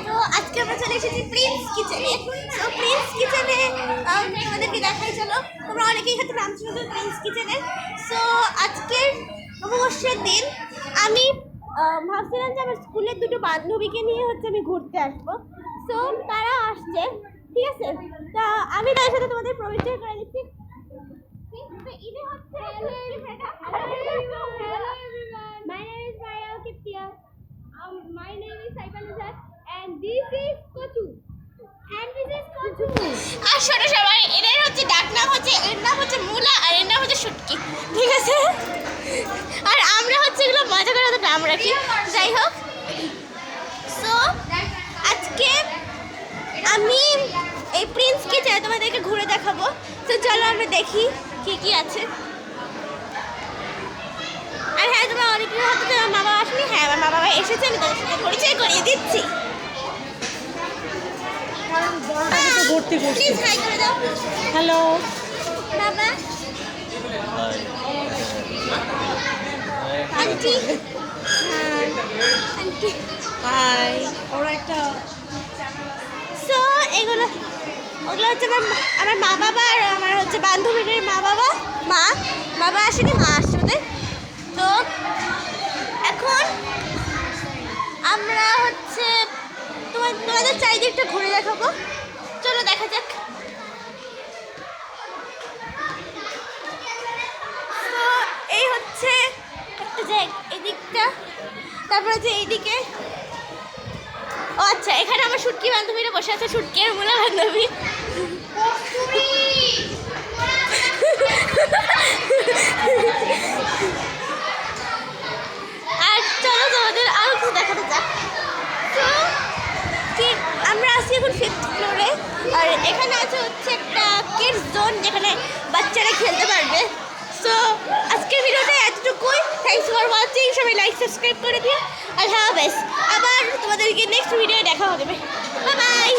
তো আজকে আমরা চলে এসেছি প্রিন্স কিচেনে। তো প্রিন্স কিচেনে তোমাদেরকে দেখাই, চলো। তোমরা অনেকেই হয়তো নাম শুনবে প্রিন্স কিচেনে। সো আজকের নববর্ষের দিন আমি ভাবছিলাম যে আমার স্কুলের দুটো বান্ধবীকে নিয়ে আমি ঘুরতে আসবো। সো তারা আসছে, ঠিক আছে। তা আমি তাদের সাথে তোমাদের পরিচয় করে দিচ্ছি। My name is Maya Kiptia. My name is Saibaluzat, and this is Kochu. And this is Kochu. আর শোনো সবাই, এর হচ্ছে ডাক নাম হচ্ছে, এর নাম হচ্ছে মুলা আর এর নাম হচ্ছে শুটকি, ঠিক আছে। আর আমরা হচ্ছে এগুলো মজা করে তো নাম রাখি, যাই হোক। সো আজকে আমি এই প্রিন্স কিচেনে তোমাদেরকে ঘুরে দেখাবো। তো চলো আমরা দেখি কি কি আছে। আর হ্যাঁ, তোমরা অনেকেই হয়তো আমার মা বাবা আসেনি। হ্যাঁ, আমার মা বাবা এসেছে, আমি তাদের সাথে পরিচয় করিয়ে দিচ্ছি। প্লিজ হাই করে দাও। হ্যালো বাবা, আন্টি, আন্টি, হাই। ওরা একটা সো ওগুলো হচ্ছে আমার মা বাবা আর আমার হচ্ছে বান্ধবীদের মা বাবা আসেনি, মা আসছে ওদের। তো এখন আমরা হচ্ছে তোমাদের চারিদিকটা ঘুরে দেখাবো, চলো দেখা যাক। তো এই হচ্ছে একটা জায়গা, এদিকটা, তারপর হচ্ছে এইদিকে। ও আচ্ছা, এখানে আমার শুটকি বান্ধবীরা বসে আছে, শুটকি আর মুলা বান্ধবী। আর চলো তোমাদের আরো কিছু দেখাতে যাক। তো ঠিক আমরা আছি এখন 5th ফ্লোরে, আর এখানে আছে হচ্ছে একটা কিডস জোন যেখানে বাচ্চারা খেলতে পারবে। সো আজকের ভিডিওটা এতটুকুই। Thanks for watching. সবাই লাইক সাবস্ক্রাইব করে দিও। আল্লাহ হাফেজ। আবার তোমাদেরকে নেক্সট ভিডিও দেখা হবে। Bye bye.